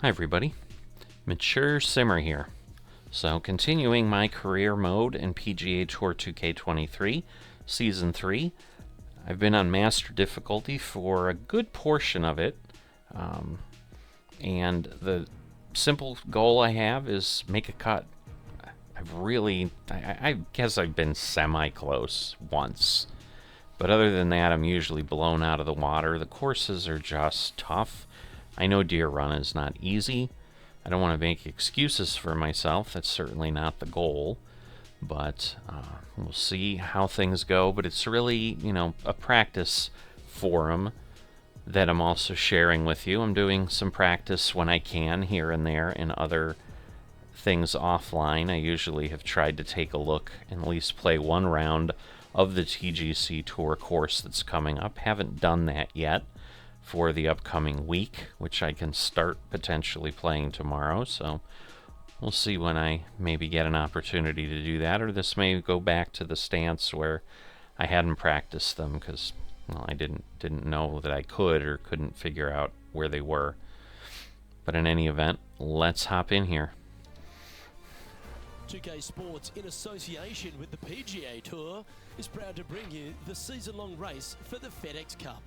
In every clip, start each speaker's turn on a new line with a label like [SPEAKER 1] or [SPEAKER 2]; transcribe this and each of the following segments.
[SPEAKER 1] Hi everybody, Mature Simmer here. So continuing my career mode in PGA Tour 2K23, Season 3. I've been on Master difficulty for a good portion of it, and the simple goal I have is make a cut. I guess I've been semi-close once, but other than that I'm usually blown out of the water. The courses are just tough. I know Deer Run is not easy. I don't want to make excuses for myself. That's certainly not the goal. But we'll see how things go. But it's really, a practice forum that I'm also sharing with you. I'm doing some practice when I can here and there in other things offline. I usually have tried to take a look and at least play one round of the TGC Tour course that's coming up. Haven't done that yet for the upcoming week, which I can start potentially playing tomorrow, so we'll see when I maybe get an opportunity to do that, or this may go back to the stance where I hadn't practiced them because, well, I didn't know that I could or couldn't figure out where they were. But in any event, let's hop in here.
[SPEAKER 2] 2K Sports, in association with the PGA Tour, is proud to bring you the season-long race for the FedEx Cup.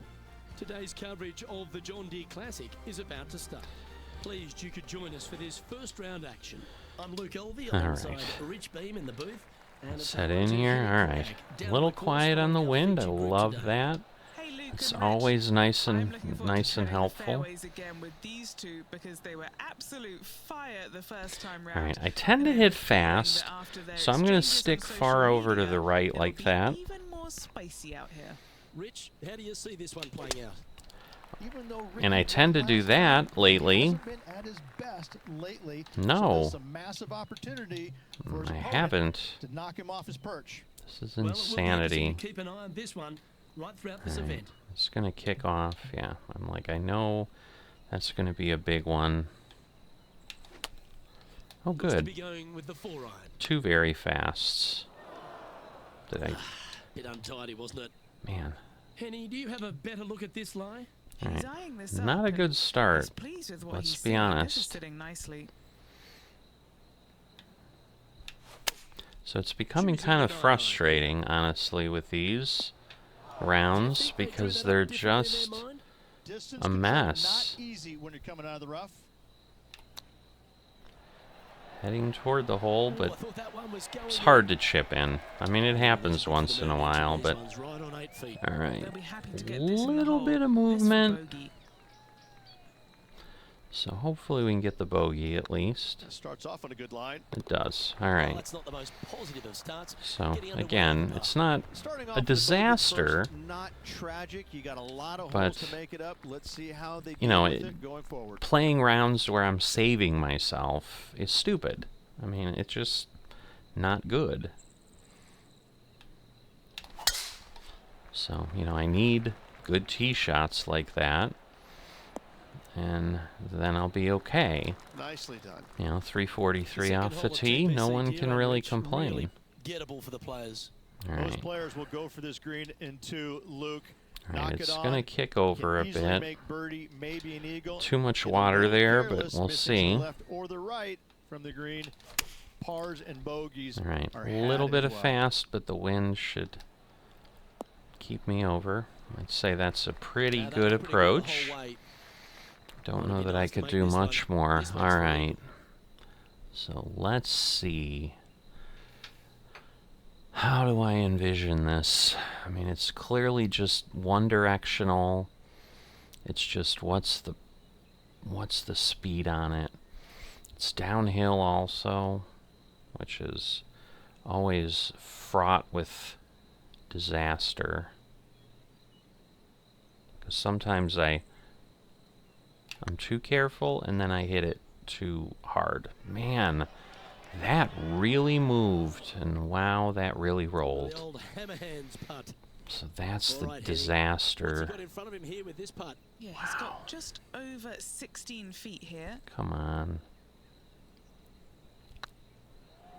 [SPEAKER 2] Today's coverage of the John Deere Classic is about to start. Pleased you could join us for this first round action. I'm Luke Elvey alongside Rich Beam in the booth.
[SPEAKER 1] Let's head in here. Alright. A little quiet on the wind. I love that. It's always nice and helpful. Alright, I tend to hit fast, so I'm going to stick far over to the right like that.
[SPEAKER 2] Rich, how do you see this one playing out?
[SPEAKER 1] And I tend to do that lately. No, I haven't. This is insanity.
[SPEAKER 2] Keep an eye on this one right throughout this event.
[SPEAKER 1] It's gonna kick off. Yeah, I know that's gonna be a big one. Oh, good. Two very fasts. Did I?
[SPEAKER 2] Bit untidy, wasn't it?
[SPEAKER 1] Man.
[SPEAKER 2] Henny, do you have a better look at this lie?
[SPEAKER 1] Right. Not a good start. Let's be honest. So it's becoming kind of frustrating, honestly, with these rounds because they're just a mess. Heading toward the hole, but it's hard to chip in. I mean, it happens once in a while, but alright. A little bit of movement. So hopefully we can get the bogey at least.
[SPEAKER 3] Starts off on a good line.
[SPEAKER 1] It does. Alright. So again, it's not a disaster, but playing rounds where I'm saving myself is stupid. I mean, it's just not good. So, I need good tee shots like that. And then I'll be okay.
[SPEAKER 3] Nicely done.
[SPEAKER 1] 343 off the tee. No one can really complain.
[SPEAKER 2] Gettable for the players.
[SPEAKER 1] All right.
[SPEAKER 3] Most players will go for this green into Luke.
[SPEAKER 1] All right, it's going to kick over a bit. Too much water there, but we'll see.
[SPEAKER 3] Left or the right from the green. Pars and bogeys.
[SPEAKER 1] All right, a little bit of fast, but the wind should keep me over. I'd say that's a pretty good approach. Don't know that I could do much more. Alright. So let's see. How do I envision this? I mean, it's clearly just one directional. It's just what's the speed on it? It's downhill also, which is always fraught with disaster. Because sometimes I'm too careful, and then I hit it too hard. Man, that really moved, and wow, that really rolled. So that's the disaster.
[SPEAKER 4] Yeah, he's got just over 16 feet here.
[SPEAKER 1] Come on.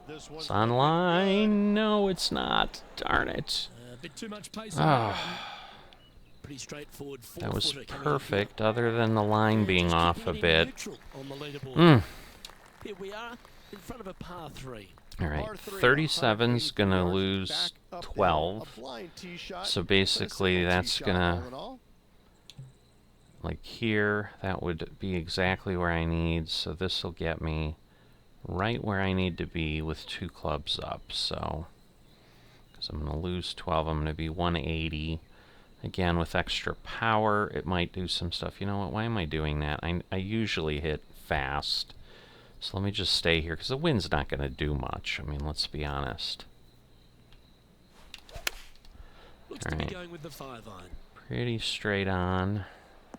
[SPEAKER 1] It's online. No, it's not. Darn it.
[SPEAKER 2] A bit too much pace. Pretty straightforward.
[SPEAKER 1] That was
[SPEAKER 2] Four-footer coming up
[SPEAKER 1] perfect, other than the line
[SPEAKER 2] here.
[SPEAKER 1] being
[SPEAKER 2] Just
[SPEAKER 1] off
[SPEAKER 2] keeping
[SPEAKER 1] a
[SPEAKER 2] it in
[SPEAKER 1] bit.
[SPEAKER 2] neutral on the leaderboard.
[SPEAKER 1] Mm.
[SPEAKER 2] Here we are in front of a par 3.
[SPEAKER 1] All right,
[SPEAKER 3] Par three,
[SPEAKER 1] 37's
[SPEAKER 3] 183
[SPEAKER 1] going to
[SPEAKER 3] yards,
[SPEAKER 1] lose
[SPEAKER 3] back up the hill,
[SPEAKER 1] 12.
[SPEAKER 3] a blind tee shot,
[SPEAKER 1] So
[SPEAKER 3] but a
[SPEAKER 1] basically
[SPEAKER 3] single tee
[SPEAKER 1] that's
[SPEAKER 3] shot
[SPEAKER 1] going
[SPEAKER 3] all
[SPEAKER 1] to,
[SPEAKER 3] in all.
[SPEAKER 1] like here, that would be exactly where I need. So this will get me right where I need to be with 2 clubs up. So, because I'm going to lose 12, I'm going to be 180. Again, with extra power, it might do some stuff. You know what? Why am I doing that? I usually hit fast. So let me just stay here, because the wind's not going to do much. I mean, let's be honest.
[SPEAKER 2] Looks to be going with the 5-iron.
[SPEAKER 1] Pretty straight on.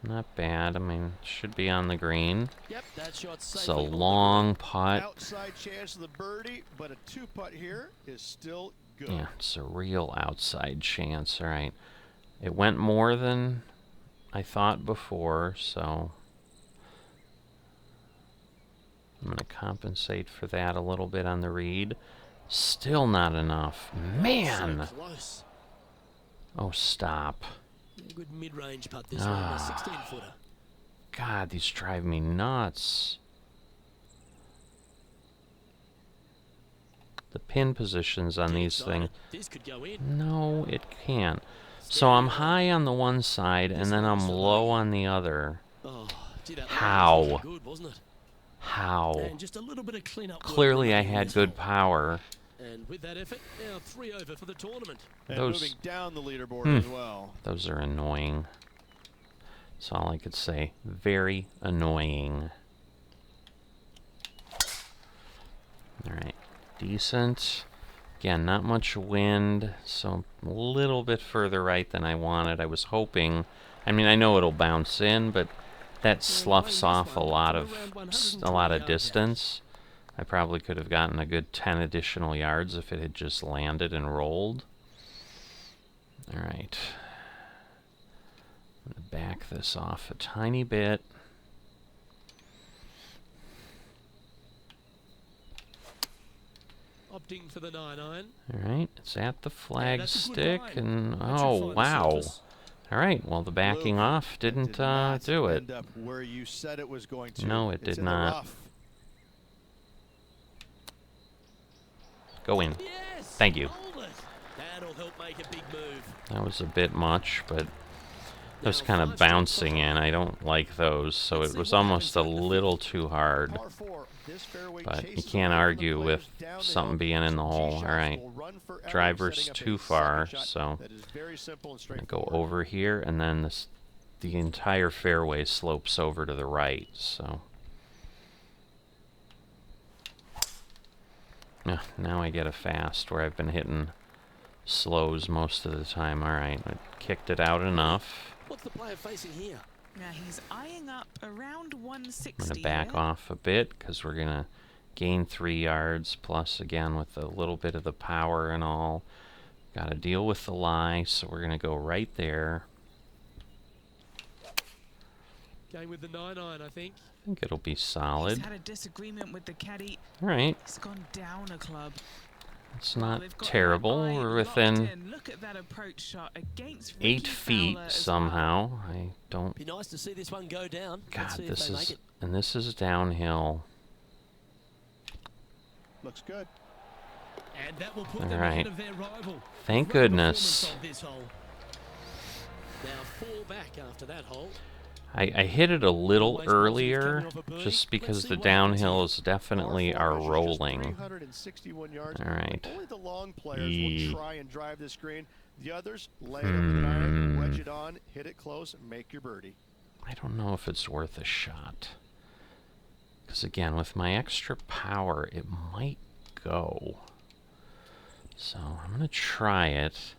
[SPEAKER 1] Not bad. I mean, should be on the green.
[SPEAKER 2] Yep, that shot's
[SPEAKER 1] It's a
[SPEAKER 2] safely on the
[SPEAKER 1] long
[SPEAKER 2] green.
[SPEAKER 1] putt.
[SPEAKER 3] Outside chance of the birdie, but a 2-putt here is still good.
[SPEAKER 1] Yeah, it's a real outside chance. All right. It went more than I thought before, so I'm going to compensate for that a little bit on the read. Still not enough. Man!
[SPEAKER 2] So close.
[SPEAKER 1] Oh, stop.
[SPEAKER 2] Yeah, good mid-range putt this one, a 16-footer.
[SPEAKER 1] God, these drive me nuts. The pin positions on these things.
[SPEAKER 2] This could go in.
[SPEAKER 1] No, it can't. So I'm high on the one side, and then I'm low on the other.
[SPEAKER 2] Oh, gee, that
[SPEAKER 1] How?
[SPEAKER 2] was good, wasn't it?
[SPEAKER 1] How?
[SPEAKER 2] And just a little bit of clean-up work
[SPEAKER 1] Clearly I
[SPEAKER 2] remaining in
[SPEAKER 1] had
[SPEAKER 2] this
[SPEAKER 1] good
[SPEAKER 2] hole.
[SPEAKER 1] power.
[SPEAKER 2] And with that effort, now 3 over for the tournament.
[SPEAKER 3] And
[SPEAKER 1] Those-
[SPEAKER 3] moving down the leaderboard as well.
[SPEAKER 1] Those are annoying. That's all I could say. Very annoying. Alright. Decent. Again, not much wind, so a little bit further right than I wanted. I was hoping... I mean, I know it'll bounce in, but that sloughs off a lot of distance. I probably could have gotten a good 10 additional yards if it had just landed and rolled. Alright. I'm going to back this off a tiny bit.
[SPEAKER 2] Opting for the 9-iron.
[SPEAKER 1] Alright, it's at the flag
[SPEAKER 2] that's a good
[SPEAKER 1] stick,
[SPEAKER 2] line.
[SPEAKER 1] and
[SPEAKER 2] That should
[SPEAKER 1] oh,
[SPEAKER 2] find the
[SPEAKER 1] wow.
[SPEAKER 2] surface.
[SPEAKER 1] Alright, well, the backing
[SPEAKER 3] Luke,
[SPEAKER 1] off
[SPEAKER 3] it
[SPEAKER 1] didn't
[SPEAKER 3] did not
[SPEAKER 1] do it.
[SPEAKER 3] end up where you said it was going to.
[SPEAKER 1] No, it
[SPEAKER 3] It's
[SPEAKER 1] did
[SPEAKER 3] in the
[SPEAKER 1] not.
[SPEAKER 3] rough.
[SPEAKER 1] Go in.
[SPEAKER 2] Yes!
[SPEAKER 1] Thank you.
[SPEAKER 2] Hold it. That'll help make a big move.
[SPEAKER 1] That was a bit much, but it was
[SPEAKER 2] Now
[SPEAKER 1] kind
[SPEAKER 2] 5
[SPEAKER 1] of
[SPEAKER 2] strokes
[SPEAKER 1] bouncing
[SPEAKER 2] behind.
[SPEAKER 1] in. I don't like those, so
[SPEAKER 2] Let's
[SPEAKER 1] it
[SPEAKER 2] see
[SPEAKER 1] was
[SPEAKER 2] what
[SPEAKER 1] almost a
[SPEAKER 2] happens in the
[SPEAKER 1] little too hard.
[SPEAKER 3] Par 4, this fairway
[SPEAKER 1] But you
[SPEAKER 3] chases
[SPEAKER 1] can't
[SPEAKER 3] away from the
[SPEAKER 1] argue with
[SPEAKER 3] players down the
[SPEAKER 1] something
[SPEAKER 3] hill.
[SPEAKER 1] being in the
[SPEAKER 3] Some tee
[SPEAKER 1] hole.
[SPEAKER 3] shots
[SPEAKER 1] Alright.
[SPEAKER 3] will run forever,
[SPEAKER 1] Driver's
[SPEAKER 3] setting up
[SPEAKER 1] too
[SPEAKER 3] a
[SPEAKER 1] far,
[SPEAKER 3] second shot
[SPEAKER 1] so
[SPEAKER 3] that is very simple and
[SPEAKER 1] I'm gonna go
[SPEAKER 3] straightforward.
[SPEAKER 1] over here, and then the entire fairway slopes over to the right, so... Now I get a fast where I've been hitting slows most of the time. Alright, I kicked it out enough.
[SPEAKER 2] What's the player facing here?
[SPEAKER 4] Now he's eyeing up around 160.
[SPEAKER 1] I'm going to back
[SPEAKER 4] here.
[SPEAKER 1] off a bit because we're going to gain 3 yards. Plus, again, with a little bit of the power and all. Got to deal with the lie, so we're going to go right there.
[SPEAKER 2] Going with the 9-iron, I think.
[SPEAKER 1] I think it'll be
[SPEAKER 4] He's
[SPEAKER 1] solid.
[SPEAKER 4] had a disagreement with the caddy.
[SPEAKER 1] Alright,
[SPEAKER 4] He's gone down a club.
[SPEAKER 1] it's
[SPEAKER 4] Well,
[SPEAKER 1] not
[SPEAKER 4] they've got
[SPEAKER 1] terrible.
[SPEAKER 4] that eye
[SPEAKER 1] We're
[SPEAKER 4] locked
[SPEAKER 1] within
[SPEAKER 4] in. Look at that approach shot against
[SPEAKER 1] 8
[SPEAKER 4] Ricky
[SPEAKER 1] feet
[SPEAKER 4] Fowler as
[SPEAKER 1] somehow. I don't...
[SPEAKER 2] Be nice to see this one go down. Let's
[SPEAKER 1] God,
[SPEAKER 2] see if
[SPEAKER 1] this
[SPEAKER 2] they make
[SPEAKER 1] is...
[SPEAKER 2] it.
[SPEAKER 1] And this is downhill.
[SPEAKER 3] Looks good.
[SPEAKER 2] And that will put
[SPEAKER 1] All
[SPEAKER 2] them
[SPEAKER 1] right.
[SPEAKER 2] ahead of their rival.
[SPEAKER 1] Thank
[SPEAKER 2] Great
[SPEAKER 1] goodness.
[SPEAKER 2] performance on this hole. Now 4 back after that hole.
[SPEAKER 1] I hit it a little
[SPEAKER 2] Always positive
[SPEAKER 1] earlier,
[SPEAKER 2] coming off a birdie.
[SPEAKER 1] just
[SPEAKER 2] Let's
[SPEAKER 1] because
[SPEAKER 2] see
[SPEAKER 1] the
[SPEAKER 2] what happens here.
[SPEAKER 1] downhills definitely
[SPEAKER 3] Par 4
[SPEAKER 1] are
[SPEAKER 3] measures just
[SPEAKER 1] rolling.
[SPEAKER 3] 361 yards.
[SPEAKER 1] Alright.
[SPEAKER 3] Only the long players
[SPEAKER 1] Yee.
[SPEAKER 3] will try and drive this green. The others lay it up with an iron, wedge it on, hit it close, and make your birdie.
[SPEAKER 1] I don't know if it's worth a shot. Because again, with my extra power, it might go. So I'm going to try it.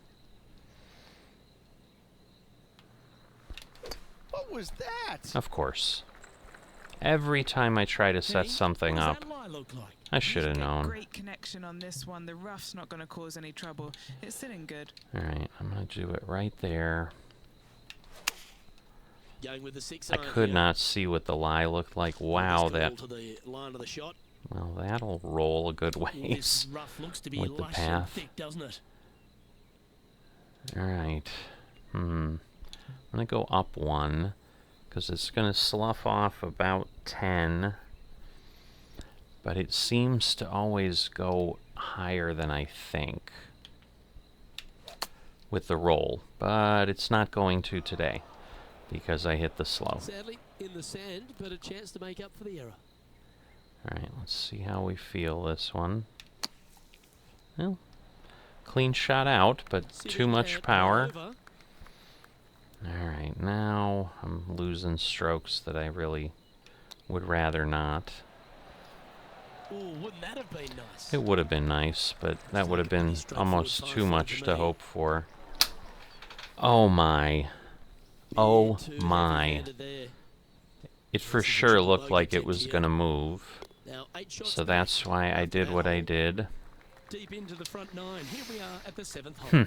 [SPEAKER 3] What was that?
[SPEAKER 1] Of course. Every time I try to set
[SPEAKER 2] Hey,
[SPEAKER 1] something
[SPEAKER 2] what does
[SPEAKER 1] up,
[SPEAKER 2] that lie look like?
[SPEAKER 1] I should have
[SPEAKER 4] Get
[SPEAKER 1] known.
[SPEAKER 4] Great connection on this one. The rough's not going to cause any trouble. It's sitting good.
[SPEAKER 1] Alright, I'm going to do it right there.
[SPEAKER 2] Going with the 6
[SPEAKER 1] I
[SPEAKER 2] iron
[SPEAKER 1] could
[SPEAKER 2] here.
[SPEAKER 1] not see what the lie looked like. Wow,
[SPEAKER 2] This
[SPEAKER 1] that...
[SPEAKER 2] goal to the line of the shot.
[SPEAKER 1] Well, that'll roll a good
[SPEAKER 2] This
[SPEAKER 1] ways.
[SPEAKER 2] rough looks to be
[SPEAKER 1] with the
[SPEAKER 2] lush and
[SPEAKER 1] path.
[SPEAKER 2] thick, doesn't it?
[SPEAKER 1] Alright. I'm going to go up 1 because it's going to slough off about 10. But it seems to always go higher than I think with the roll. But it's not going to today because I hit the slow.
[SPEAKER 2] Sadly, in the sand, but a chance to make up for the error.
[SPEAKER 1] Alright, let's see how we feel this one. Well, clean shot out, but too much power. Alright, now I'm losing strokes that I really would rather not.
[SPEAKER 2] Ooh, wouldn't that have been nice?
[SPEAKER 1] It would have been nice, but that would have been almost too much to hope for. Oh my. Oh my. It for sure looked like it was going to move. So that's why I did what I did.
[SPEAKER 2] Deep into the front 9. Here we are at the 7th hole.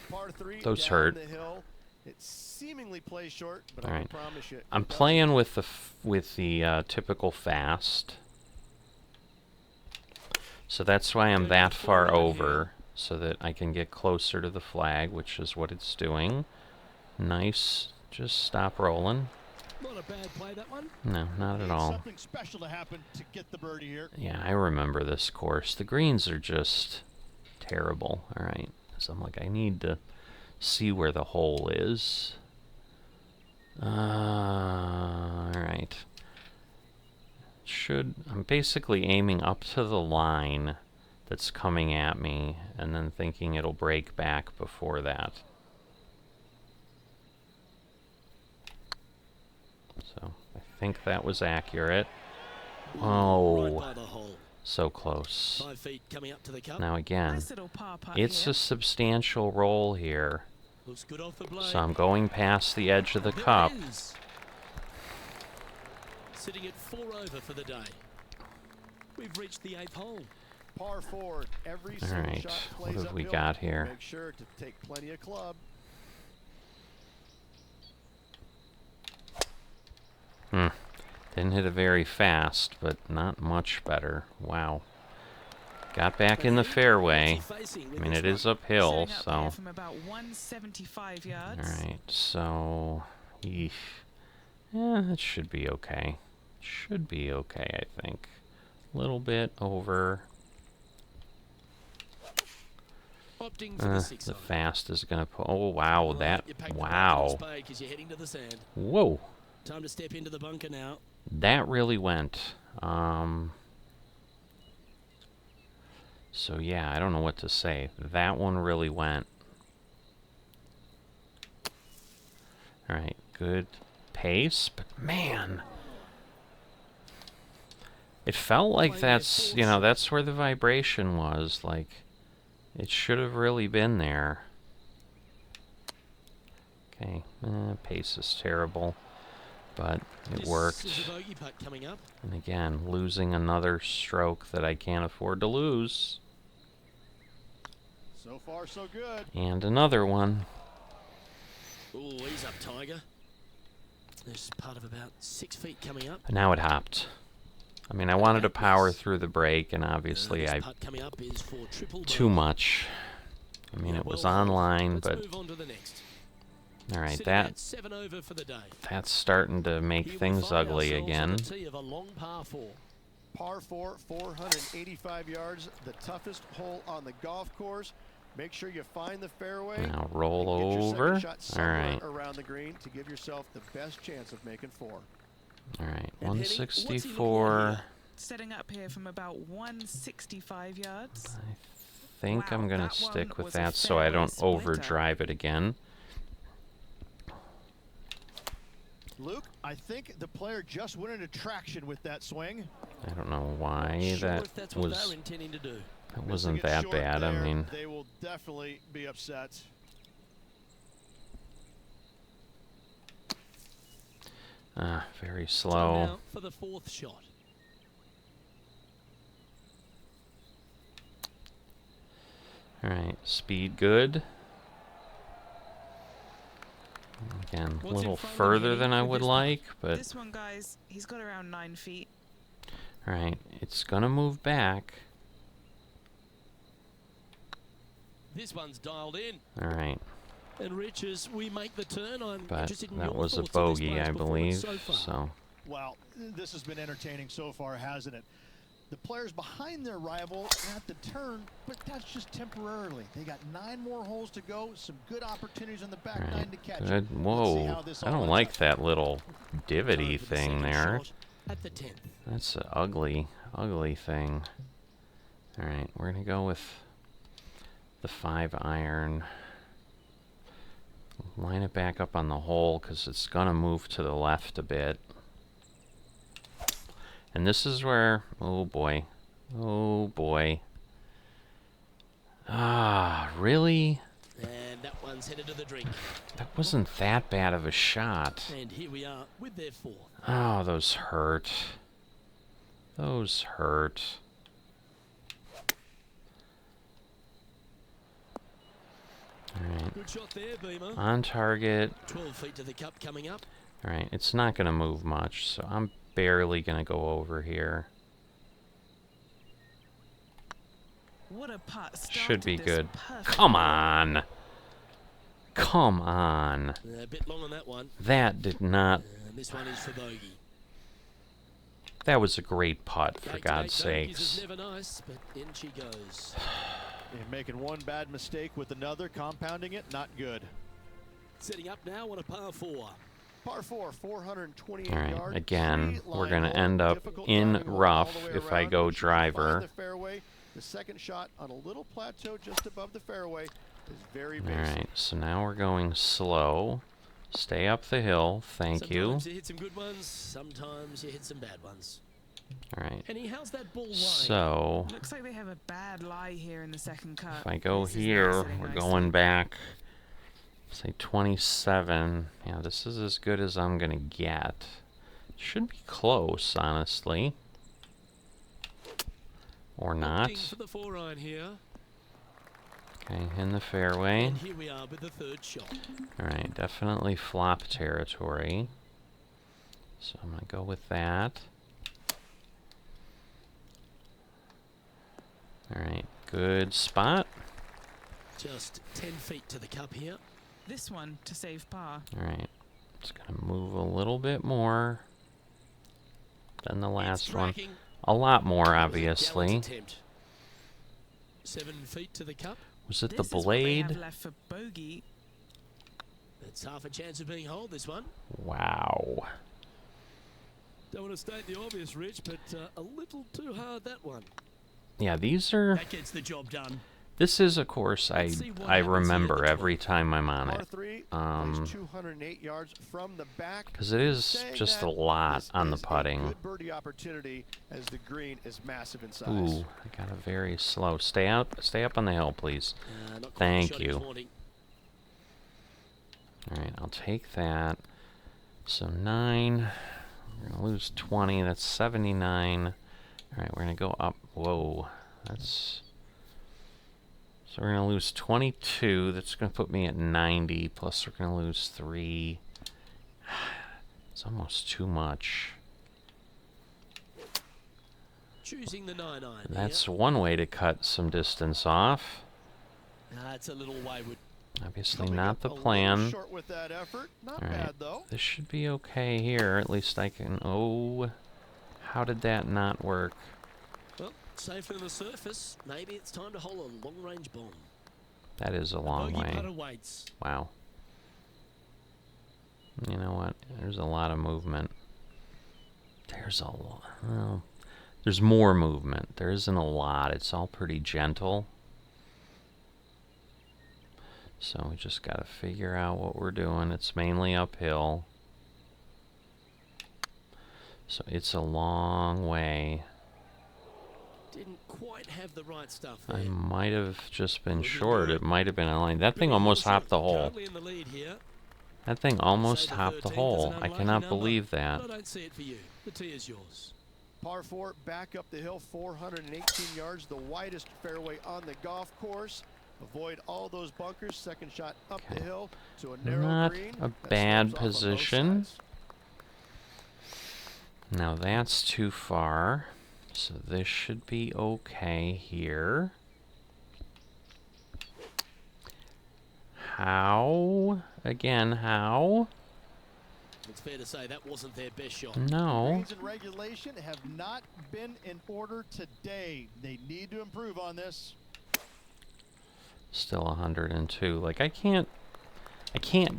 [SPEAKER 3] Par 3
[SPEAKER 1] Those
[SPEAKER 3] down
[SPEAKER 1] hurt.
[SPEAKER 3] the hill. It seemingly plays short, but
[SPEAKER 1] All
[SPEAKER 3] I
[SPEAKER 1] right.
[SPEAKER 3] promise you.
[SPEAKER 1] I'm playing with the typical fast. So that's why I'm that far over, so that I can get closer to the flag, which is what it's doing. Nice. Just stop rolling.
[SPEAKER 2] Not a bad play, that one.
[SPEAKER 1] No, not at all.
[SPEAKER 3] Something special to happen to get the birdie here.
[SPEAKER 1] Yeah, I remember this course. The greens are just terrible. All right. So I'm like, I need to see where the hole is. All right. I'm basically aiming up to the line that's coming at me and then thinking it'll break back before that. So I think that was accurate. Oh,
[SPEAKER 2] Right by the hole.
[SPEAKER 1] so close.
[SPEAKER 2] 5 feet coming up to the cup.
[SPEAKER 1] Now again,
[SPEAKER 4] Nice little par putt
[SPEAKER 1] it's
[SPEAKER 4] here.
[SPEAKER 1] a substantial roll here.
[SPEAKER 2] Looks good off the blade.
[SPEAKER 1] So I'm going past the edge of the
[SPEAKER 2] There it
[SPEAKER 1] cup.
[SPEAKER 2] is. Sitting at 4 over for the day. We've reached the 8th hole.
[SPEAKER 3] Par 4. Every
[SPEAKER 1] All
[SPEAKER 3] single
[SPEAKER 1] right,
[SPEAKER 3] shot
[SPEAKER 1] what
[SPEAKER 3] plays
[SPEAKER 1] have we
[SPEAKER 3] uphill.
[SPEAKER 1] got here?
[SPEAKER 3] Make sure to take plenty of club.
[SPEAKER 1] Didn't hit it very fast, but not much better. Wow. Got back in the fairway. I mean, it is uphill,
[SPEAKER 4] Setting up
[SPEAKER 1] so.
[SPEAKER 4] here from about 175 yards.
[SPEAKER 1] Alright, so. Eesh. Yeah, it should be okay. Should be okay, I think. A little bit over.
[SPEAKER 2] Opting for the 6
[SPEAKER 1] The
[SPEAKER 2] iron.
[SPEAKER 1] fast is gonna put. Oh, wow,
[SPEAKER 2] Right,
[SPEAKER 1] that.
[SPEAKER 2] you packed the
[SPEAKER 1] Wow.
[SPEAKER 2] right spade 'cause you're heading to the sand.
[SPEAKER 1] Whoa.
[SPEAKER 2] Time to step into the bunker now.
[SPEAKER 1] That really went. So yeah, I don't know what to say. That one really went. Alright, good pace, but man. It felt like that's, you know, that's where the vibration was. Like, it should have really been there. Okay, pace is terrible. But it worked.
[SPEAKER 2] This is a bogey putt coming up.
[SPEAKER 1] And again, losing another stroke that I can't afford to lose.
[SPEAKER 3] So far, so good.
[SPEAKER 1] And another one.
[SPEAKER 2] Oh, he's up, Tiger. There's part of about 6 feet coming up.
[SPEAKER 1] And now it hopped. I mean, I wanted to power through the break, and obviously
[SPEAKER 2] This
[SPEAKER 1] I
[SPEAKER 2] putt coming up is for triple
[SPEAKER 1] too
[SPEAKER 2] bogey.
[SPEAKER 1] much. I mean, it was
[SPEAKER 2] Well,
[SPEAKER 1] online,
[SPEAKER 2] let's
[SPEAKER 1] but
[SPEAKER 2] move on to the next.
[SPEAKER 1] all right,
[SPEAKER 2] Sitting at 7 over for the day.
[SPEAKER 1] that's starting to make
[SPEAKER 2] Here we
[SPEAKER 1] things
[SPEAKER 2] find
[SPEAKER 1] ugly
[SPEAKER 2] ourselves
[SPEAKER 1] again.
[SPEAKER 2] on the tee of a long par 4.
[SPEAKER 3] Par 4, 485 yards. The toughest hole on the golf course. Make sure you find the fairway.
[SPEAKER 1] Now roll
[SPEAKER 3] and get your
[SPEAKER 1] over.
[SPEAKER 3] second shot
[SPEAKER 1] All
[SPEAKER 3] somewhere
[SPEAKER 1] right,
[SPEAKER 3] around the green to give yourself the best chance of making 4.
[SPEAKER 1] all right.
[SPEAKER 2] And Henning, what's he looking at
[SPEAKER 1] 164.
[SPEAKER 2] here?
[SPEAKER 4] Setting up here from about 165 yards.
[SPEAKER 1] I think
[SPEAKER 4] Wow,
[SPEAKER 1] I'm gonna
[SPEAKER 4] that
[SPEAKER 1] stick
[SPEAKER 4] one
[SPEAKER 1] with
[SPEAKER 4] was a
[SPEAKER 1] that so I
[SPEAKER 4] fairway
[SPEAKER 1] don't
[SPEAKER 4] splinter.
[SPEAKER 1] overdrive it again.
[SPEAKER 3] Luke, I think the player just went into traction with that swing.
[SPEAKER 1] I don't know why
[SPEAKER 2] Sure
[SPEAKER 1] that
[SPEAKER 2] if that's what
[SPEAKER 1] was.
[SPEAKER 2] they're intending to do.
[SPEAKER 1] That
[SPEAKER 3] Missing
[SPEAKER 1] wasn't
[SPEAKER 3] it
[SPEAKER 1] that
[SPEAKER 3] short
[SPEAKER 1] bad. I
[SPEAKER 3] there,
[SPEAKER 1] mean,
[SPEAKER 3] they will definitely be upset.
[SPEAKER 1] very
[SPEAKER 2] Time
[SPEAKER 1] slow.
[SPEAKER 2] now for the 4th shot.
[SPEAKER 1] All right, speed good. Again, a
[SPEAKER 2] What's in
[SPEAKER 1] little
[SPEAKER 2] front of
[SPEAKER 1] further
[SPEAKER 2] Henning
[SPEAKER 1] than I
[SPEAKER 2] with
[SPEAKER 1] would
[SPEAKER 2] this putt?
[SPEAKER 1] like, but
[SPEAKER 4] This one, guys, he's got around 9 feet.
[SPEAKER 1] all right, it's gonna move back.
[SPEAKER 2] This one's dialed in.
[SPEAKER 1] All right,
[SPEAKER 2] And Rich, as we make the turn, I'm
[SPEAKER 1] But
[SPEAKER 2] interested in
[SPEAKER 1] that
[SPEAKER 2] your
[SPEAKER 1] was a
[SPEAKER 2] thoughts on this
[SPEAKER 1] bogey,
[SPEAKER 2] player's
[SPEAKER 1] I
[SPEAKER 2] performance
[SPEAKER 1] believe.
[SPEAKER 2] so far.
[SPEAKER 1] So
[SPEAKER 3] Well, this has been entertaining so far, hasn't it? The players behind their rival at the turn, but that's just temporarily. They got 9 more holes to go. Some good opportunities on the back 9 to catch
[SPEAKER 1] good.
[SPEAKER 3] it. Let's see
[SPEAKER 1] Whoa,
[SPEAKER 3] how this
[SPEAKER 1] I
[SPEAKER 3] all
[SPEAKER 1] don't
[SPEAKER 3] ends
[SPEAKER 1] like
[SPEAKER 3] up.
[SPEAKER 1] that little divotty
[SPEAKER 2] Time for the
[SPEAKER 1] thing
[SPEAKER 2] second
[SPEAKER 1] there.
[SPEAKER 2] shot at the 10th.
[SPEAKER 1] That's an ugly, ugly thing. All right, we're gonna go with the 5-iron. Line it back up on the hole because it's gonna move to the left a bit. And this is where, oh boy, oh boy. Ah, really?
[SPEAKER 2] And that one's headed to the drink.
[SPEAKER 1] That wasn't that bad of a shot.
[SPEAKER 2] And here we are with their 4th.
[SPEAKER 1] Oh, those hurt. Those hurt. Alright,
[SPEAKER 2] Good shot there, Beamer.
[SPEAKER 1] on target.
[SPEAKER 2] 12 feet to the cup coming up.
[SPEAKER 1] Alright, it's not going to move much, so I'm barely going to go over here.
[SPEAKER 4] What a putt.
[SPEAKER 1] Should be
[SPEAKER 4] Started this
[SPEAKER 1] good.
[SPEAKER 4] perfectly.
[SPEAKER 1] Come on! Come on!
[SPEAKER 2] A bit long on that one.
[SPEAKER 1] That did not...
[SPEAKER 2] And this one is for bogey.
[SPEAKER 1] That was a great putt, for
[SPEAKER 2] Eight
[SPEAKER 1] God's
[SPEAKER 2] to eight bogeys
[SPEAKER 1] sakes.
[SPEAKER 2] is never nice, but in she goes.
[SPEAKER 3] And making one bad mistake with another, compounding it, not good.
[SPEAKER 2] Setting up now on a par 4.
[SPEAKER 3] Par 4, 428
[SPEAKER 1] Alright,
[SPEAKER 3] yards.
[SPEAKER 1] again,
[SPEAKER 3] Three
[SPEAKER 1] we're
[SPEAKER 3] line
[SPEAKER 1] going to
[SPEAKER 3] hole,
[SPEAKER 1] end up
[SPEAKER 3] difficult
[SPEAKER 1] in
[SPEAKER 3] driving hole
[SPEAKER 1] rough
[SPEAKER 3] all the way
[SPEAKER 1] if I
[SPEAKER 3] around.
[SPEAKER 1] go
[SPEAKER 3] Make sure you find
[SPEAKER 1] driver.
[SPEAKER 3] the fairway. The second shot on a little plateau just above the fairway is very basic.
[SPEAKER 1] Alright, so now we're going slow. Stay up the hill, thank you.
[SPEAKER 2] Sometimes you hit some good ones, sometimes you hit some bad ones.
[SPEAKER 1] Alright,
[SPEAKER 2] Henny, how's that ball lying?
[SPEAKER 1] so
[SPEAKER 4] Looks like they have a bad lie here in the second cut.
[SPEAKER 1] if I go
[SPEAKER 4] This is not
[SPEAKER 1] here,
[SPEAKER 4] sitting
[SPEAKER 1] we're
[SPEAKER 4] nicely.
[SPEAKER 1] going back, say 27. Yeah, this is as good as I'm gonna get. Should be close, honestly. Or not.
[SPEAKER 2] Opting for the 4-iron here.
[SPEAKER 1] Okay, in the fairway.
[SPEAKER 2] And here we are with the 3rd shot.
[SPEAKER 1] Alright, definitely flop territory. So I'm gonna go with that. Alright, good spot.
[SPEAKER 2] Just 10 feet to the cup here.
[SPEAKER 4] This one to save par.
[SPEAKER 1] Alright, it's gonna move a little bit more than the
[SPEAKER 2] It's
[SPEAKER 1] last one.
[SPEAKER 2] tracking.
[SPEAKER 1] A lot more,
[SPEAKER 2] That was a
[SPEAKER 1] obviously.
[SPEAKER 2] gallant attempt. 7 feet to the cup.
[SPEAKER 1] Was it
[SPEAKER 4] This
[SPEAKER 1] the
[SPEAKER 4] is what they
[SPEAKER 1] blade?
[SPEAKER 4] have left for bogey.
[SPEAKER 2] It's half a chance of being holed, this one.
[SPEAKER 1] Wow.
[SPEAKER 2] Don't want to state the obvious, Rich, but a little too hard, that one.
[SPEAKER 1] Yeah, these are...
[SPEAKER 2] That gets the job done.
[SPEAKER 1] This is a course
[SPEAKER 2] Let's see what
[SPEAKER 1] I
[SPEAKER 2] happens here at
[SPEAKER 1] remember
[SPEAKER 2] the
[SPEAKER 1] every
[SPEAKER 2] 12th.
[SPEAKER 1] time I'm on
[SPEAKER 3] Par
[SPEAKER 1] it.
[SPEAKER 3] 3,
[SPEAKER 1] Um,
[SPEAKER 3] plays 208 yards from the back.
[SPEAKER 1] Because it is
[SPEAKER 3] Saying
[SPEAKER 1] just a
[SPEAKER 3] that,
[SPEAKER 1] lot
[SPEAKER 3] this
[SPEAKER 1] on the
[SPEAKER 3] is a
[SPEAKER 1] putting.
[SPEAKER 3] good birdie opportunity as the green is massive in size.
[SPEAKER 1] Ooh, I got a very slow. Stay up on the hill, please.
[SPEAKER 2] Not quite the
[SPEAKER 1] Thank
[SPEAKER 2] shot he was
[SPEAKER 1] you.
[SPEAKER 2] wanting.
[SPEAKER 1] Alright, I'll take that. So 9. We're going to lose 20. That's 79. Alright, we're going to go up. Whoa. That's... So we're going to lose 22. That's going to put me at 90. Plus we're going to lose 3. It's almost too much.
[SPEAKER 2] Choosing the 9-iron.
[SPEAKER 1] That's one way to cut some distance off.
[SPEAKER 2] It's a little wayward.
[SPEAKER 1] Obviously
[SPEAKER 3] Coming
[SPEAKER 1] not
[SPEAKER 3] up
[SPEAKER 1] the
[SPEAKER 3] a little
[SPEAKER 1] plan.
[SPEAKER 3] short with that effort. Not
[SPEAKER 1] Alright.
[SPEAKER 3] bad though.
[SPEAKER 1] This should be okay here. At least I can... Oh, how did that not work?
[SPEAKER 2] Well, safer than the surface. Maybe it's time to hole a long-range bomb.
[SPEAKER 1] That is a long
[SPEAKER 2] Bogey
[SPEAKER 1] way.
[SPEAKER 2] putter waits.
[SPEAKER 1] Wow. You know what? There's a lot of movement. There's a lot. Well, there's more movement. There isn't a lot. It's all pretty gentle. So we just got to figure out what we're doing. It's mainly uphill. So it's a long way.
[SPEAKER 2] Didn't quite have the right stuff
[SPEAKER 1] I
[SPEAKER 2] there.
[SPEAKER 1] might have just been
[SPEAKER 2] Looking
[SPEAKER 1] short.
[SPEAKER 2] good.
[SPEAKER 1] It might have been a line. That thing almost hopped the hole.
[SPEAKER 2] Currently in the lead here.
[SPEAKER 1] That thing almost
[SPEAKER 2] Say
[SPEAKER 1] hopped the
[SPEAKER 2] 13th is
[SPEAKER 1] hole.
[SPEAKER 2] an
[SPEAKER 1] I
[SPEAKER 2] unlucky
[SPEAKER 1] cannot
[SPEAKER 2] number,
[SPEAKER 1] believe that.
[SPEAKER 2] but I don't see it for you. The tee is yours.
[SPEAKER 3] Par 4, back up the hill, 418 yards, the widest fairway on the golf course. Avoid all those bunkers. Second shot up the
[SPEAKER 1] Okay.
[SPEAKER 3] hill to a narrow
[SPEAKER 1] Not
[SPEAKER 3] green.
[SPEAKER 1] a
[SPEAKER 3] that
[SPEAKER 1] bad
[SPEAKER 3] slopes off on both
[SPEAKER 1] position.
[SPEAKER 3] sides.
[SPEAKER 1] Now that's too far. So this should be okay here. How? Again, how?
[SPEAKER 2] It's fair to say that wasn't their best shot.
[SPEAKER 1] No.
[SPEAKER 3] Greens and regulation have not been in order today. They need to improve on this.
[SPEAKER 1] Still 102. Like, I can't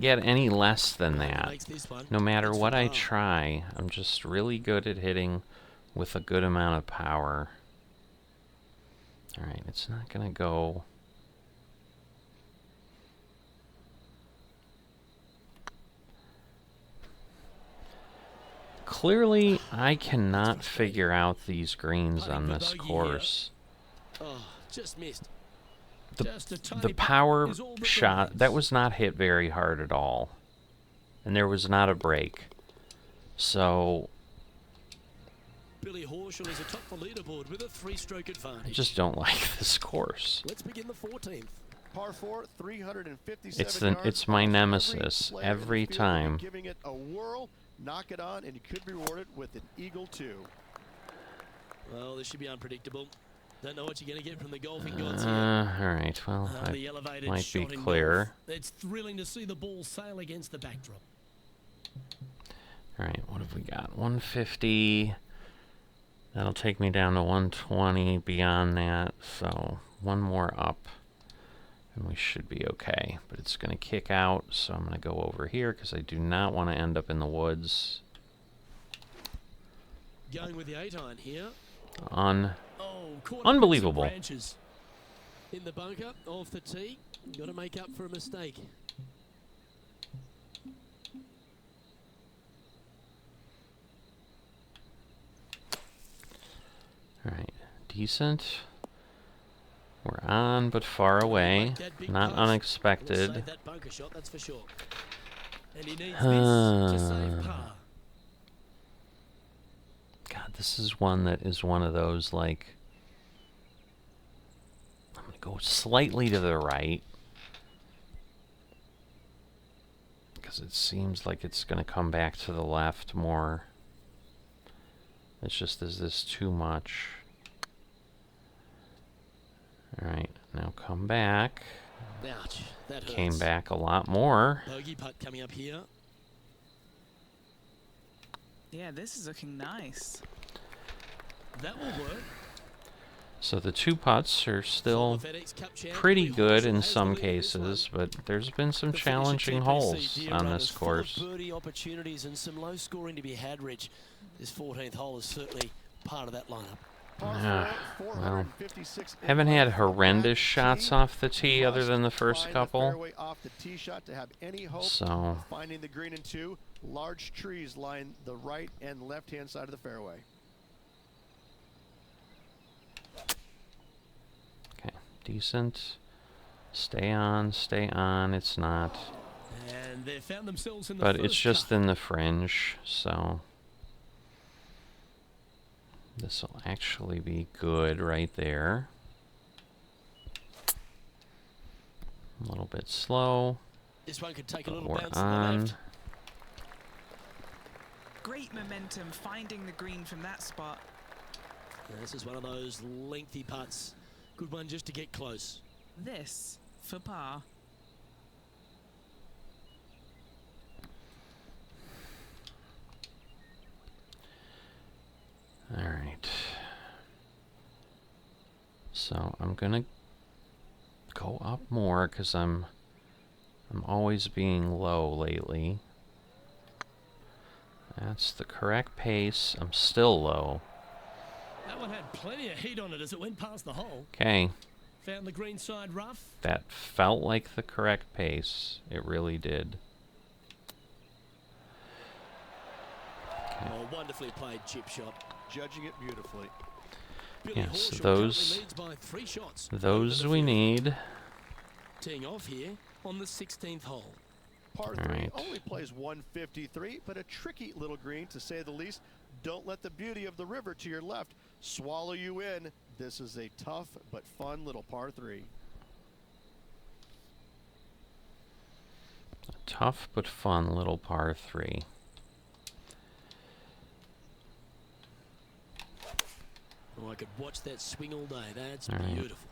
[SPEAKER 1] get any less than that.
[SPEAKER 2] Makes this one.
[SPEAKER 1] No matter
[SPEAKER 2] It's
[SPEAKER 1] what
[SPEAKER 2] for
[SPEAKER 1] I
[SPEAKER 2] par.
[SPEAKER 1] try, I'm just really good at hitting with a good amount of power. Alright, it's not gonna go... Clearly, I cannot figure out these greens on this course.
[SPEAKER 2] Oh, just missed.
[SPEAKER 1] The
[SPEAKER 2] Just a tiny
[SPEAKER 1] The
[SPEAKER 2] bit
[SPEAKER 1] power
[SPEAKER 2] is all that
[SPEAKER 1] shot,
[SPEAKER 2] remains.
[SPEAKER 1] that was not hit very hard at all. And there was not a break. So,
[SPEAKER 2] Billy Horschel is atop the leaderboard with a 3-stroke advantage.
[SPEAKER 1] I just don't like this course.
[SPEAKER 2] Let's begin the 14th.
[SPEAKER 3] Par 4, 357
[SPEAKER 1] It's
[SPEAKER 3] yards.
[SPEAKER 1] my
[SPEAKER 3] Every
[SPEAKER 1] nemesis
[SPEAKER 3] player in the
[SPEAKER 1] every
[SPEAKER 3] field will be
[SPEAKER 1] time.
[SPEAKER 3] Giving it a whirl, knock it on, and you could be rewarded with an eagle too.
[SPEAKER 2] Well, this should be unpredictable. Don't know what you're going to get from the golfing gods here.
[SPEAKER 1] Alright, well,
[SPEAKER 2] The
[SPEAKER 1] I
[SPEAKER 2] elevated
[SPEAKER 1] might be
[SPEAKER 2] shot in
[SPEAKER 1] clear.
[SPEAKER 2] golf. It's thrilling to see the ball sail against the backdrop.
[SPEAKER 1] Alright, what have we got? 150. That'll take me down to 120 beyond that. So, one more up. And we should be okay. But it's going to kick out, so I'm going to go over here because I do not want to end up in the woods.
[SPEAKER 2] Going with the 8-iron here. Oh, caught
[SPEAKER 1] Unbelievable.
[SPEAKER 2] some branches. In the bunker, off the tee. Got to make up for a mistake.
[SPEAKER 1] Alright, decent. We're on, but far away.
[SPEAKER 2] Like that big
[SPEAKER 1] Not
[SPEAKER 2] putt.
[SPEAKER 1] unexpected.
[SPEAKER 2] Will save that bunker shot, that's for sure. And he needs this to save par.
[SPEAKER 1] God, this is one that is one of those, like... I'm going to go slightly to the right. Because it seems like it's going to come back to the left more. It's just, is this too much? Alright, now come back.
[SPEAKER 2] Ouch, that hurts.
[SPEAKER 1] Came back a lot more.
[SPEAKER 2] Bogey putt coming up here.
[SPEAKER 4] Yeah, this is looking nice.
[SPEAKER 2] That will work.
[SPEAKER 1] So the two putts are still
[SPEAKER 2] Former FedEx Cup champ
[SPEAKER 1] pretty
[SPEAKER 2] Billy
[SPEAKER 1] good
[SPEAKER 2] Horschel
[SPEAKER 1] in
[SPEAKER 2] has
[SPEAKER 1] some
[SPEAKER 2] the lead in this one.
[SPEAKER 1] cases, but there's been some
[SPEAKER 2] The finish at
[SPEAKER 1] challenging
[SPEAKER 2] TPC
[SPEAKER 1] holes
[SPEAKER 2] deer
[SPEAKER 1] on
[SPEAKER 2] run
[SPEAKER 1] this
[SPEAKER 2] is full of
[SPEAKER 1] course.
[SPEAKER 2] birdie opportunities and some low scoring to be had, Rich. This 14th hole is certainly part of that lineup.
[SPEAKER 1] Ah,
[SPEAKER 3] Par 4,
[SPEAKER 1] well,
[SPEAKER 3] 456 in
[SPEAKER 1] haven't
[SPEAKER 3] par
[SPEAKER 1] had
[SPEAKER 3] from
[SPEAKER 1] horrendous
[SPEAKER 3] that
[SPEAKER 1] shots
[SPEAKER 3] tee.
[SPEAKER 1] off the tee other
[SPEAKER 3] Must
[SPEAKER 1] than the first
[SPEAKER 3] find
[SPEAKER 1] couple.
[SPEAKER 3] fairway off the tee shot to have any hope
[SPEAKER 1] So,
[SPEAKER 3] of finding the green in two. Large trees line the right and left hand side of the fairway.
[SPEAKER 1] okay, decent. Stay on, stay on. It's not.
[SPEAKER 2] And they found themselves in the
[SPEAKER 1] But
[SPEAKER 2] first
[SPEAKER 1] it's just
[SPEAKER 2] cut.
[SPEAKER 1] in the fringe, so... This will actually be good right there. A little bit slow.
[SPEAKER 2] This one could take a
[SPEAKER 1] But
[SPEAKER 2] little
[SPEAKER 1] we're
[SPEAKER 2] bounce to the
[SPEAKER 1] on.
[SPEAKER 2] left.
[SPEAKER 4] Great momentum finding the green from that spot.
[SPEAKER 2] This is one of those lengthy putts. Good one just to get close.
[SPEAKER 4] This for par.
[SPEAKER 1] Alright. So I'm gonna go up more because I'm always being low lately. That's the correct pace. I'm still low.
[SPEAKER 2] That one had plenty of heat on it as it went past the hole.
[SPEAKER 1] Okay,
[SPEAKER 2] Found the green side rough.
[SPEAKER 1] that felt like the correct pace. It really did.
[SPEAKER 2] Oh, wonderfully played chip shot.
[SPEAKER 3] Judging it beautifully.
[SPEAKER 2] Billy
[SPEAKER 1] Yeah, so
[SPEAKER 2] Horschel
[SPEAKER 1] those-
[SPEAKER 2] currently leads by 3 shots.
[SPEAKER 1] Those
[SPEAKER 2] over the
[SPEAKER 1] we
[SPEAKER 2] field.
[SPEAKER 1] need.
[SPEAKER 2] Teeing off here on the 16th hole.
[SPEAKER 3] Par 3
[SPEAKER 1] Alright.
[SPEAKER 3] only plays 153, but a tricky little green to say the least. Don't let the beauty of the river to your left swallow you in. This is a tough but fun little par 3.
[SPEAKER 1] A tough but fun little par 3.
[SPEAKER 2] Oh, I could watch that swing all day. That's
[SPEAKER 1] All right.
[SPEAKER 2] beautiful.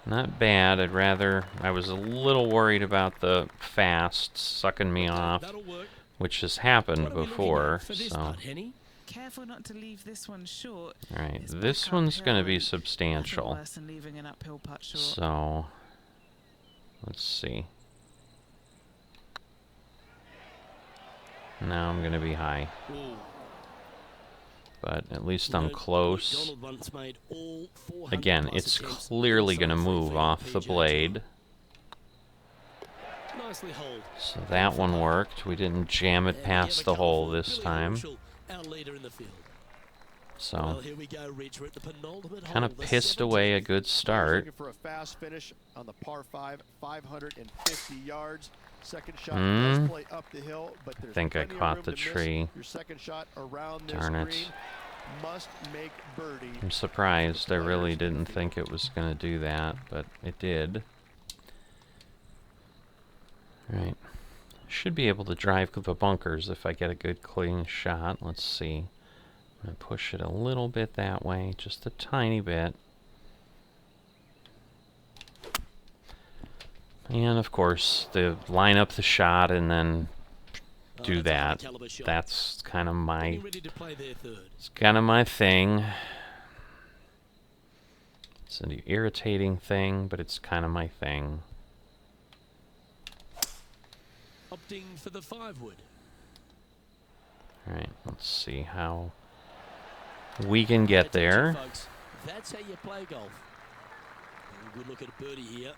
[SPEAKER 1] Not bad. I was a little worried about the fast sucking me off,
[SPEAKER 2] That'll work.
[SPEAKER 1] which has happened
[SPEAKER 2] What are we looking
[SPEAKER 1] before,
[SPEAKER 2] at for this
[SPEAKER 1] so...
[SPEAKER 2] putt, Henny?
[SPEAKER 4] Careful not to leave this one short.
[SPEAKER 1] Alright,
[SPEAKER 4] It's
[SPEAKER 1] this
[SPEAKER 4] back
[SPEAKER 1] one's going to
[SPEAKER 4] uphill
[SPEAKER 1] be
[SPEAKER 4] and
[SPEAKER 1] substantial.
[SPEAKER 4] nothing worse than leaving an uphill putt short.
[SPEAKER 1] So, let's see. Now I'm going to be high.
[SPEAKER 2] Ooh.
[SPEAKER 1] But at least
[SPEAKER 2] You
[SPEAKER 1] I'm
[SPEAKER 2] know,
[SPEAKER 1] close.
[SPEAKER 2] McDonald once made all 400
[SPEAKER 1] Again,
[SPEAKER 2] plus
[SPEAKER 1] it's
[SPEAKER 2] attempts
[SPEAKER 1] clearly
[SPEAKER 2] on
[SPEAKER 1] going to
[SPEAKER 2] some
[SPEAKER 1] move
[SPEAKER 2] free
[SPEAKER 1] off the
[SPEAKER 2] PGA
[SPEAKER 1] blade.
[SPEAKER 2] Tour. Nicely holed.
[SPEAKER 1] So that one worked. We didn't jam it
[SPEAKER 2] And we
[SPEAKER 1] past
[SPEAKER 2] have
[SPEAKER 1] the
[SPEAKER 2] a
[SPEAKER 1] hole
[SPEAKER 2] colourful
[SPEAKER 1] this
[SPEAKER 2] Billy
[SPEAKER 1] time.
[SPEAKER 2] Horschel, our leader in the field.
[SPEAKER 1] So,
[SPEAKER 2] Well, here we go, Rich. We're at the penultimate
[SPEAKER 1] kind
[SPEAKER 2] hole,
[SPEAKER 1] of
[SPEAKER 2] the
[SPEAKER 1] pissed
[SPEAKER 2] 17th.
[SPEAKER 1] away a good start.
[SPEAKER 3] Looking for a fast finish on the par 5, 550 yards. Second shot
[SPEAKER 1] Hmm.
[SPEAKER 3] does play up the hill, but there's
[SPEAKER 1] Think I
[SPEAKER 3] plenty of
[SPEAKER 1] caught
[SPEAKER 3] room
[SPEAKER 1] the
[SPEAKER 3] to miss.
[SPEAKER 1] tree.
[SPEAKER 3] Your second shot around this
[SPEAKER 1] Darn it.
[SPEAKER 3] green must make birdie.
[SPEAKER 1] I'm surprised. I really didn't think it was going to do that, but it did. Right. Should be able to drive the bunkers if I get a good clean shot. Let's see. I'm going to push it a little bit that way, just a tiny bit. And of course, line up the shot and then do
[SPEAKER 2] that's a high
[SPEAKER 1] that.
[SPEAKER 2] caliber shot.
[SPEAKER 1] That's kind of my,
[SPEAKER 2] Getting ready to play their third.
[SPEAKER 1] it's kind of my thing. It's an irritating thing, but it's kind of my thing.
[SPEAKER 2] Opting for the 5-wood.
[SPEAKER 1] All right, let's see how we can get
[SPEAKER 2] Attention,
[SPEAKER 1] there.
[SPEAKER 2] folks. That's how you play golf. Good look at a birdie here.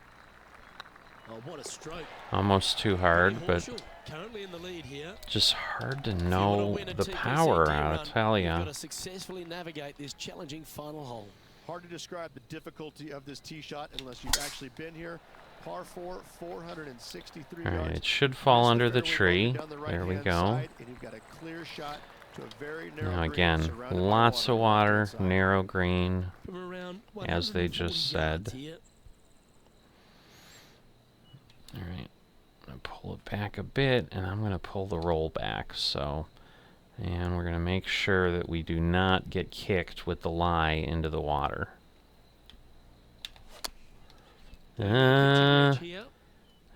[SPEAKER 2] Oh, what a stroke.
[SPEAKER 1] Almost too hard,
[SPEAKER 2] Billy
[SPEAKER 1] but
[SPEAKER 2] Horschel currently in the lead here.
[SPEAKER 1] just hard to
[SPEAKER 2] If you wanna
[SPEAKER 1] know
[SPEAKER 2] win a
[SPEAKER 1] the
[SPEAKER 2] TPC
[SPEAKER 1] power,
[SPEAKER 2] day
[SPEAKER 1] I'll
[SPEAKER 2] run,
[SPEAKER 1] tell
[SPEAKER 2] you've
[SPEAKER 1] ya.
[SPEAKER 2] got to successfully navigate this challenging final hole.
[SPEAKER 3] Hard to describe the difficulty of this tee shot unless you've actually been here. Par 4, 463
[SPEAKER 1] All right,
[SPEAKER 3] yards.
[SPEAKER 1] it should fall
[SPEAKER 3] Miss
[SPEAKER 1] under the
[SPEAKER 3] fairway
[SPEAKER 1] tree.
[SPEAKER 3] bunker down the
[SPEAKER 1] There we
[SPEAKER 3] right-hand
[SPEAKER 1] go.
[SPEAKER 3] side, and you've got a clear shot to a very narrow
[SPEAKER 1] Now
[SPEAKER 3] green
[SPEAKER 1] again,
[SPEAKER 3] surrounded by
[SPEAKER 1] lots of
[SPEAKER 3] on the
[SPEAKER 1] water,
[SPEAKER 3] left-hand side.
[SPEAKER 1] narrow green.
[SPEAKER 2] From around
[SPEAKER 1] As they
[SPEAKER 2] 140
[SPEAKER 1] just
[SPEAKER 2] yards
[SPEAKER 1] said.
[SPEAKER 2] here.
[SPEAKER 1] All right, I'm gonna pull it back a bit, and I'm gonna pull the roll back. So, and we're gonna make sure that we do not get kicked with the lie into the water. I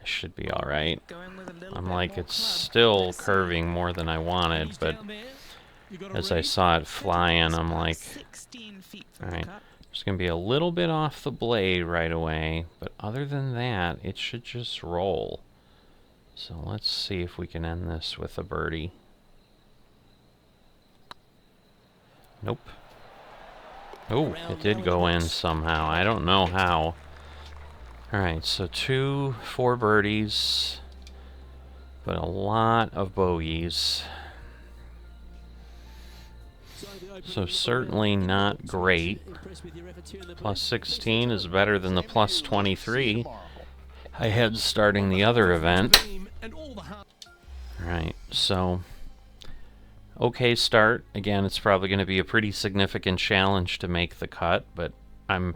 [SPEAKER 1] should be all right.
[SPEAKER 4] Going with a little
[SPEAKER 1] I'm
[SPEAKER 4] bit
[SPEAKER 1] like,
[SPEAKER 4] more
[SPEAKER 1] it's
[SPEAKER 4] club.
[SPEAKER 1] still
[SPEAKER 4] Let's see.
[SPEAKER 1] curving more than I wanted,
[SPEAKER 2] He's
[SPEAKER 1] but
[SPEAKER 2] down there. You got a
[SPEAKER 1] as I
[SPEAKER 2] read?
[SPEAKER 1] saw it
[SPEAKER 4] Set
[SPEAKER 1] flying,
[SPEAKER 4] across
[SPEAKER 1] I'm
[SPEAKER 4] about
[SPEAKER 1] like,
[SPEAKER 4] 16 feet from
[SPEAKER 1] all
[SPEAKER 4] the
[SPEAKER 1] right,
[SPEAKER 4] cup.
[SPEAKER 1] there's going to be a little bit off the blade right away, but other than that, it should just roll. So let's see if we can end this with a birdie. Nope. Oh, it did go in somehow. I don't know how. Alright, so 2 4 birdies, but a lot of bogeys. So certainly not great. Plus 16 is better than the plus 23 I had starting the other event. Alright, so okay start. Again, it's probably going to be a pretty significant challenge to make the cut, but I'm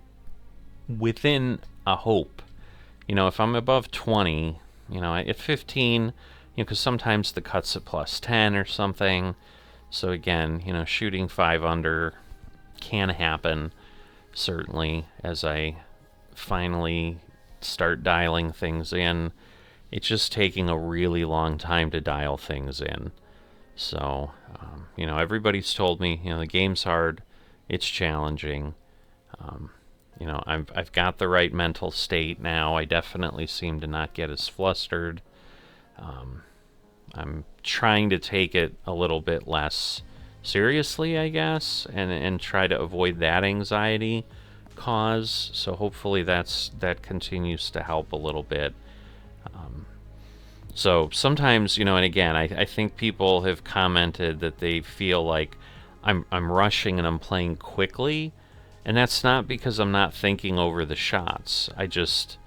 [SPEAKER 1] within a hope. You know, if I'm above 20, you know, at 15, you know, because sometimes the cut's at plus 10 or something. So again, you know, shooting 5 under can happen, certainly, as I finally start dialing things in. It's just taking a really long time to dial things in. So, you know, everybody's told me, you know, the game's hard, it's challenging. You know, I've got the right mental state now. I definitely seem to not get as flustered. I'm trying to take it a little bit less seriously, I guess, and try to avoid that anxiety cause. So hopefully that continues to help a little bit. So sometimes, you know, and again, I think people have commented that they feel like I'm rushing and I'm playing quickly, and that's not because I'm not thinking over the shots. I just,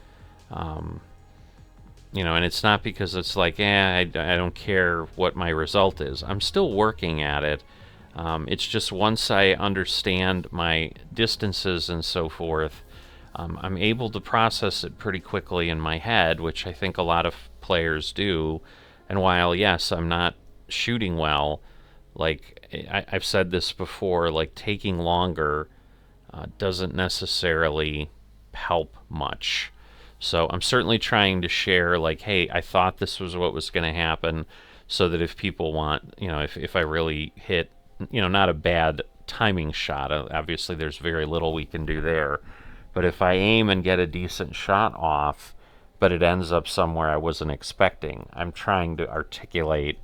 [SPEAKER 1] you know, and it's not because it's like, I don't care what my result is. I'm still working at it. It's just once I understand my distances and so forth, I'm able to process it pretty quickly in my head, which I think a lot of players do. And while, yes, I'm not shooting well, like I've said this before, like taking longer doesn't necessarily help much. So I'm certainly trying to share, like, hey, I thought this was what was going to happen, so that if people want, you know, if I really hit, you know, not a bad timing shot, obviously there's very little we can do there, but if I aim and get a decent shot off, but it ends up somewhere I wasn't expecting, I'm trying to articulate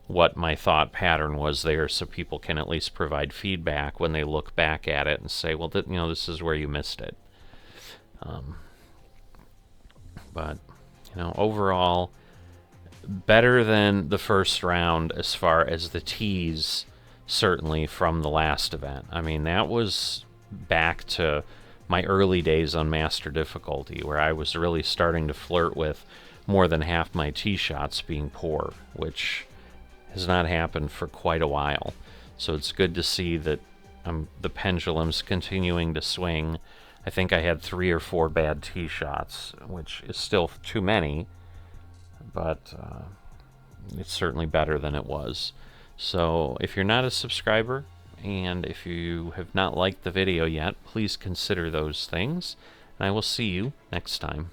[SPEAKER 1] what my thought pattern was there, so people can at least provide feedback when they look back at it and say, well, you know, this is where you missed it. But, you know, overall, better than the first round as far as the tees, certainly, from the last event. I mean, that was back to my early days on Master difficulty, where I was really starting to flirt with more than half my tee shots being poor, which has not happened for quite a while. So it's good to see that the pendulum's continuing to swing. I think I had 3 or 4 bad tee shots, which is still too many, but it's certainly better than it was. So if you're not a subscriber, and if you have not liked the video yet, please consider those things, and I will see you next time.